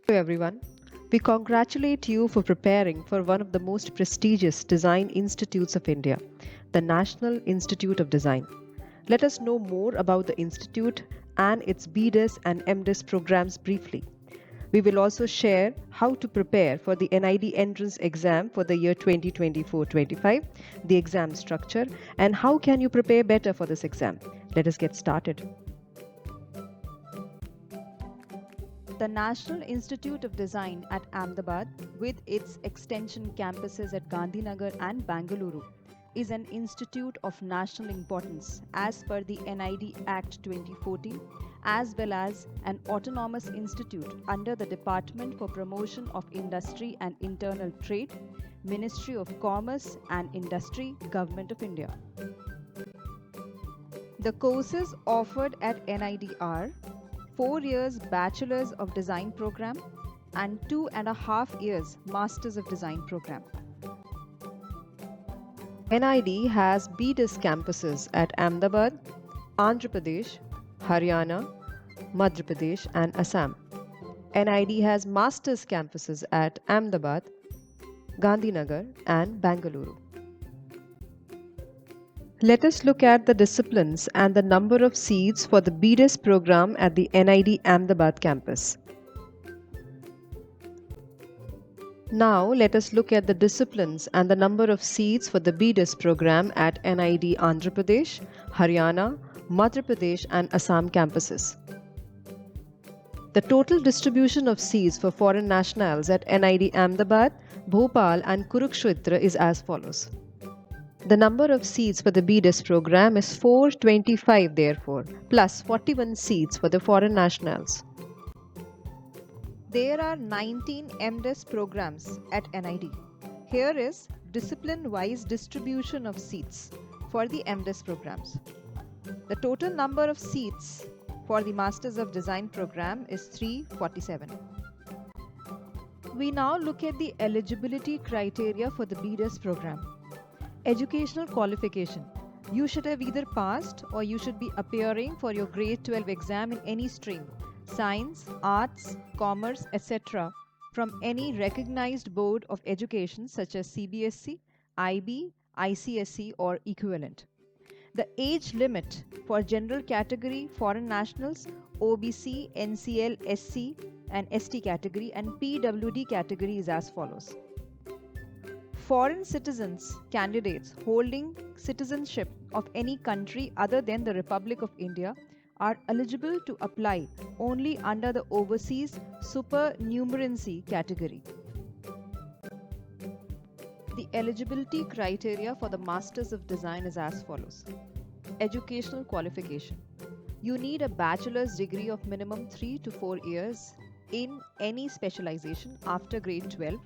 Hello everyone. We congratulate you for preparing for one of the most prestigious design institutes of India, the National Institute of Design. Let us know more about the institute and its BDS and MDis programs briefly. We will also share how to prepare for the NID entrance exam for the year 2024-25, the exam structure, and how can you prepare better for this exam. Let us get started. The National Institute of Design at Ahmedabad, with its extension campuses at Gandhinagar and Bangalore, is an institute of national importance as per the NID Act 2014, as well as an autonomous institute under the Department for Promotion of Industry and Internal Trade, Ministry of Commerce and Industry, Government of India. The courses offered at NID are 4 years Bachelor's of Design program and 2.5 years Masters of Design program. NID has BDis campuses at Ahmedabad, Andhra Pradesh, Haryana, Madhya Pradesh and Assam. NID has Masters campuses at Ahmedabad, Gandhinagar and Bangalore. Let us look at the disciplines and the number of seats for the BDis program at the NID Ahmedabad campus. Now let us look at the disciplines and the number of seats for the BDis program at NID Andhra Pradesh, Haryana, Madhya Pradesh and Assam campuses. The total distribution of seats for foreign nationals at NID Ahmedabad, Bhopal and Kurukshetra is as follows. The number of seats for the BDis program is 425 therefore, plus 41 seats for the foreign nationals. There are 19 MDis programs at NID. Here is discipline-wise distribution of seats for the MDis programs. The total number of seats for the Masters of Design program is 347. We now look at the eligibility criteria for the BDis program. Educational qualification. You should have either passed or you should be appearing for your grade 12 exam in any stream, science, arts, commerce, etc. from any recognized board of education such as CBSE, IB, ICSE or equivalent. The age limit for general category foreign nationals, OBC, NCL, SC and ST category and PWD category is as follows. Foreign citizens candidates holding citizenship of any country other than the Republic of India are eligible to apply only under the overseas supernumerancy category. The eligibility criteria for the Masters of Design is as follows. Educational qualification. You need a bachelor's degree of minimum 3 to 4 years in any specialization after grade 12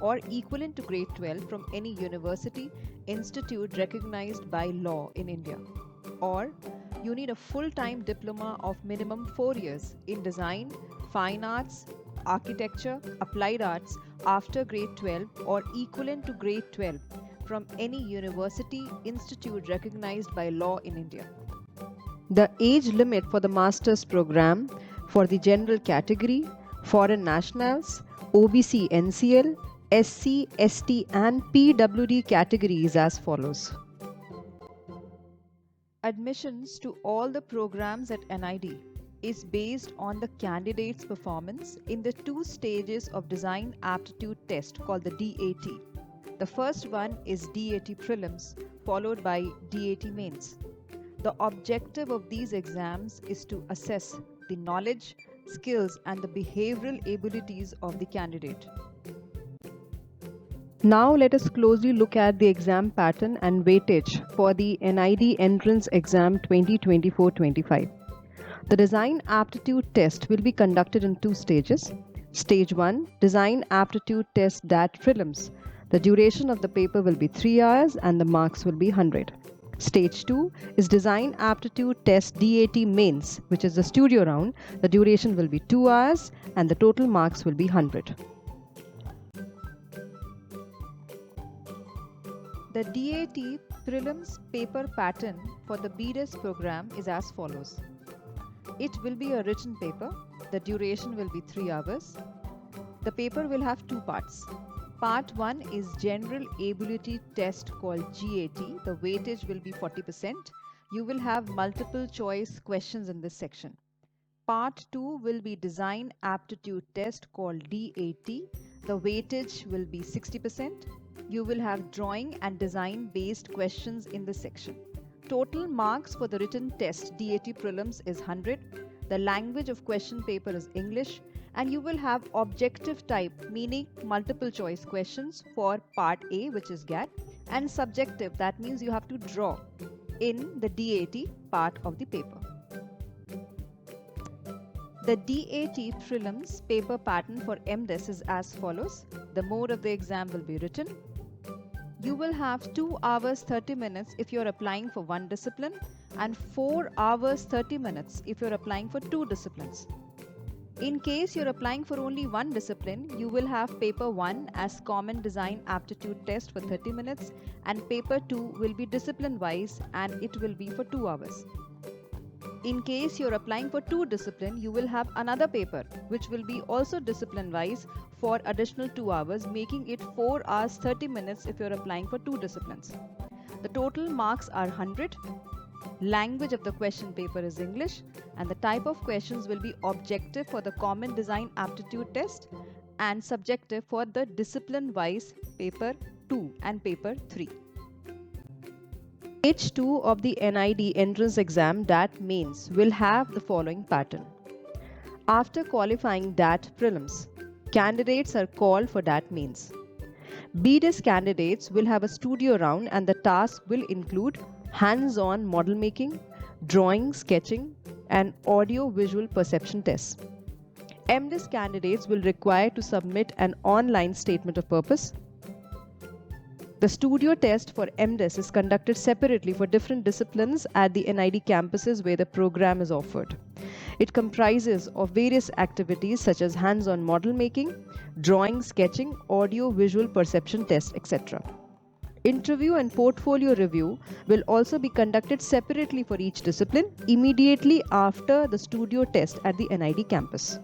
or equivalent to grade 12 from any university, institute recognized by law in India. Or you need a full-time diploma of minimum 4 years in design, fine arts, architecture, applied arts after grade 12 or equivalent to grade 12 from any university, institute recognized by law in India. The age limit for the master's program for the general category, foreign nationals, OBC NCL, SC, ST and PWD categories as follows. Admissions to all the programs at NID is based on the candidate's performance in the 2 stages of design aptitude test called the DAT. The first one is DAT prelims followed by DAT mains. The objective of these exams is to assess the knowledge, skills and the behavioral abilities of the candidate. Now let us closely look at the exam pattern and weightage for the NID Entrance Exam 2024-25. The Design Aptitude Test will be conducted in 2 stages. Stage 1, Design Aptitude Test DAT Prelims. The duration of the paper will be 3 hours and the marks will be 100. Stage 2 is Design Aptitude Test DAT Mains, which is the studio round. The duration will be 2 hours and the total marks will be 100. The DAT prelims paper pattern for the BRDS program is as follows. It will be a written paper. The duration will be 3 hours. The paper will have two parts. Part 1 is general ability test called GAT. The weightage will be 40%. You will have multiple choice questions in this section. Part 2 will be design aptitude test called DAT. The weightage will be 60%. You will have drawing and design based questions in this section. Total marks for the written test DAT prelims is 100. The language of question paper is English, and you will have objective type, meaning multiple choice questions for part A, which is GAT, and subjective, that means you have to draw in the DAT part of the paper. The DAT prelims paper pattern for MDes is as follows. The mode of the exam will be written. You will have 2 hours 30 minutes if you're applying for one discipline and 4 hours 30 minutes if you're applying for 2 disciplines. In case you're applying for only one discipline, you will have paper 1 as common design aptitude test for 30 minutes and paper 2 will be discipline wise and it will be for 2 hours. In case you're applying for 2 discipline, you will have another paper which will be also discipline wise for additional 2 hours, making it 4 hours 30 minutes if you're applying for 2 disciplines. The total marks are 100. Language of the question paper is English, and the type of questions will be objective for the common design aptitude test and subjective for the discipline wise paper 2 and paper 3. Stage 2 of the NID entrance exam DAT mains will have the following pattern. After qualifying DAT prelims, candidates are called for DAT mains. BRDS candidates will have a studio round and the task will include hands-on model making, drawing, sketching, and audio-visual perception tests. MDes candidates will require to submit an online statement of purpose. The studio test for MDes is conducted separately for different disciplines at the NID campuses where the program is offered. It comprises of various activities such as hands-on model making, drawing, sketching, audio-visual perception test, etc. Interview and portfolio review will also be conducted separately for each discipline immediately after the studio test at the NID campus.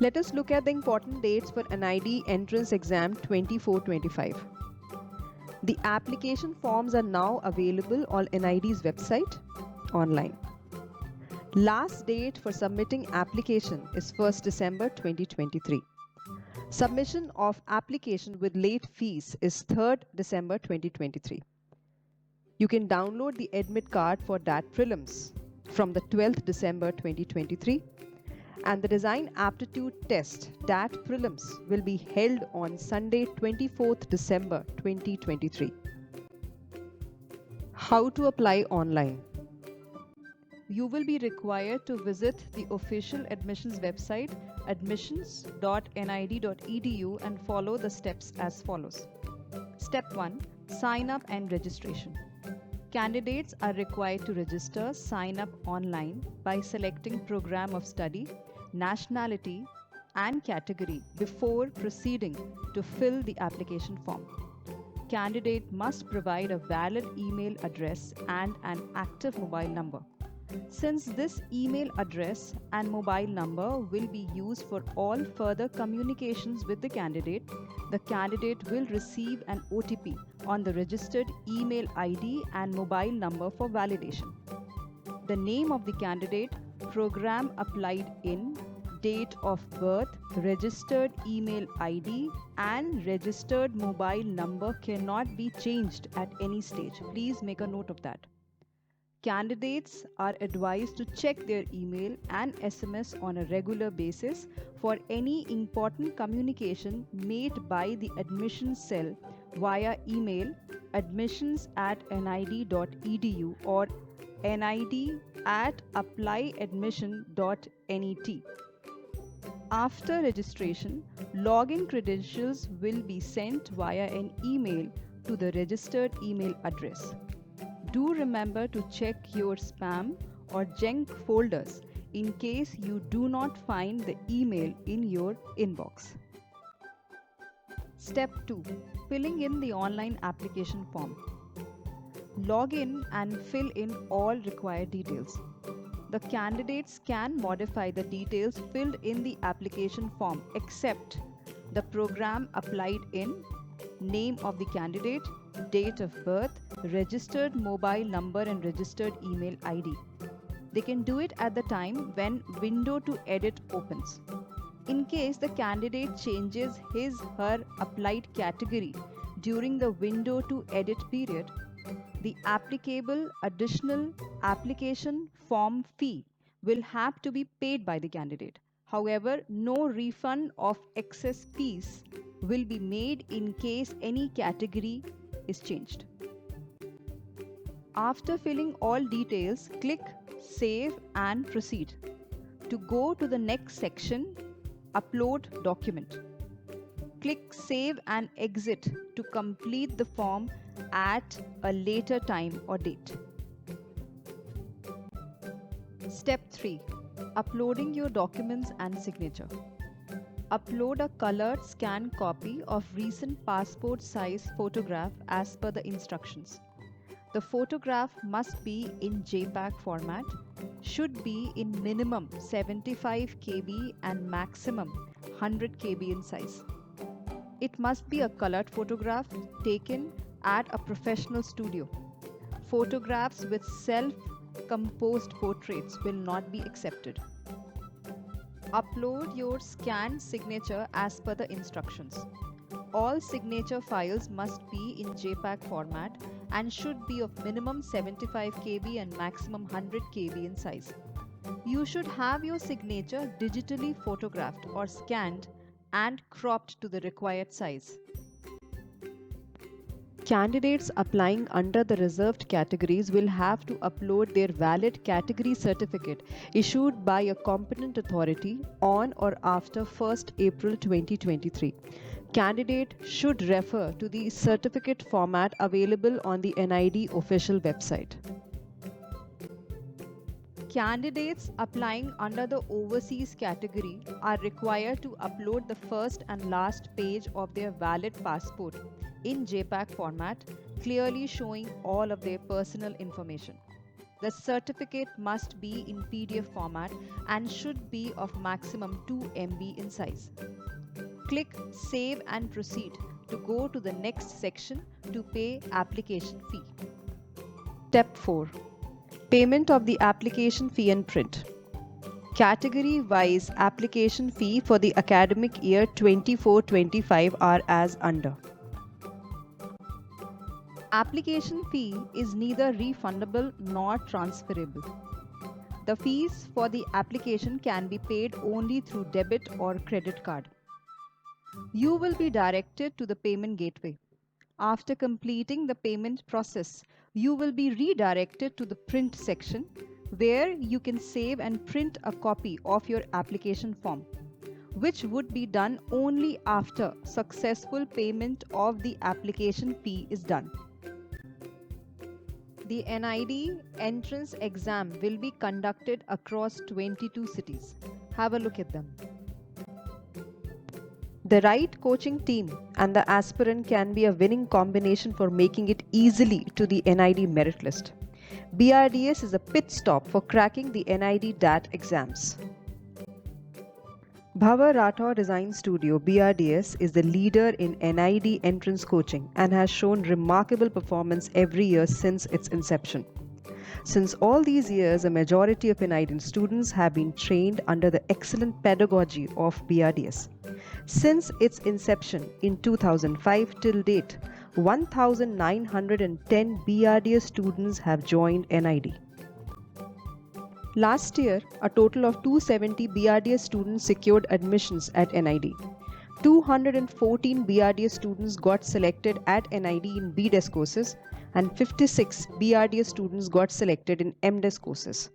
Let us look at the important dates for NID Entrance Exam 24-25. The application forms are now available on NID's website online. Last date for submitting application is 1st December 2023. Submission of application with late fees is 3rd December 2023. You can download the admit card for DAT prelims from the 12th December 2023. And the design aptitude test DAT prelims will be held on Sunday 24th December 2023. How to apply online? You will be required to visit the official admissions website admissions.nid.edu and follow the steps as follows. Step 1. Sign up and registration. Candidates are required to register, sign up online by selecting program of study, nationality and category before proceeding to fill the application form. Candidate must provide a valid email address and an active mobile number. Since this email address and mobile number will be used for all further communications with the candidate will receive an OTP on the registered email ID and mobile number for validation. The name of the candidate, program applied in, date of birth, registered email ID and registered mobile number cannot be changed at any stage. Please make a note of that. Candidates are advised to check their email and SMS on a regular basis for any important communication made by the admissions cell via email admissions@nid.edu or nid@applyadmission.net. After registration, login credentials will be sent via an email to the registered email address. Do remember to check your spam or junk folders in case you do not find the email in your inbox. Step 2. Filling in the online application form. Log in and fill in all required details. the candidates can modify the details filled in the application form except the program applied in, name of the candidate, date of birth, registered mobile number and registered email ID. They can do it at the time when window to edit opens. In case the candidate changes his/her applied category during the window to edit period, the applicable additional application form fee will have to be paid by the candidate. However, no refund of excess fees will be made in case any category is changed. After filling all details, click Save and Proceed. To go to the next section, Upload Document. Click Save and Exit to complete the form at a later time or date. Step 3. Uploading your documents and signature. Upload a colored scan copy of recent passport size photograph as per the instructions. The photograph must be in JPEG format, should be in minimum 75 KB and maximum 100 KB in size. It must be a colored photograph taken at a professional studio. Photographs with self-composed portraits will not be accepted. Upload your scanned signature as per the instructions. All signature files must be in JPEG format and should be of minimum 75 KB and maximum 100 KB in size. You should have your signature digitally photographed or scanned and cropped to the required size. Candidates applying under the reserved categories will have to upload their valid category certificate issued by a competent authority on or after 1st April 2023. Candidate should refer to the certificate format available on the NID official website. Candidates applying under the overseas category are required to upload the first and last page of their valid passport in JPEG format, clearly showing all of their personal information. The certificate must be in PDF format and should be of maximum 2 MB in size. Click Save and Proceed to go to the next section to pay application fee. Step 4. Payment of the application fee and print. Category-wise application fee for the academic year 24-25 are as under. Application fee is neither refundable nor transferable. The fees for the application can be paid only through debit or credit card. You will be directed to the payment gateway. After completing the payment process, you will be redirected to the print section where you can save and print a copy of your application form, which would be done only after successful payment of the application fee is done. The NID entrance exam will be conducted across 22 cities. Have a look at them. The right coaching team and the aspirant can be a winning combination for making it easily to the NID merit list. BRDS is a pit stop for cracking the NID DAT exams. Bhanwar Rathore Design Studio BRDS is the leader in NID entrance coaching and has shown remarkable performance every year since its inception. Since all these years, a majority of NID students have been trained under the excellent pedagogy of BRDS. Since its inception in 2005 till date, 1,910 BRDS students have joined NID. Last year, a total of 270 BRDS students secured admissions at NID. 214 BRDS students got selected at NID in BDES courses and 56 BRDS students got selected in MDES courses.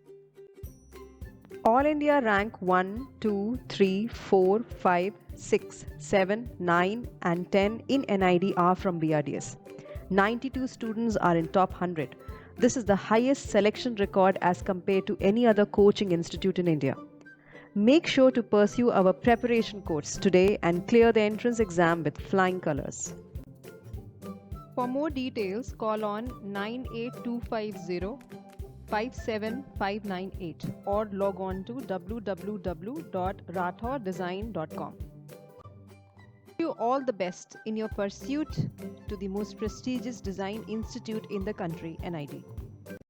All India rank 1, 2, 3, 4, 5, 6, 7, 9 and 10 in NID are from BRDS. 92 students are in top 100. This is the highest selection record as compared to any other coaching institute in India. Make sure to pursue our preparation course today and clear the entrance exam with flying colors. For more details, call on 98250 57598 or log on to www.rathoredesign.com. Wish you all the best in your pursuit to the most prestigious design institute in the country, NID.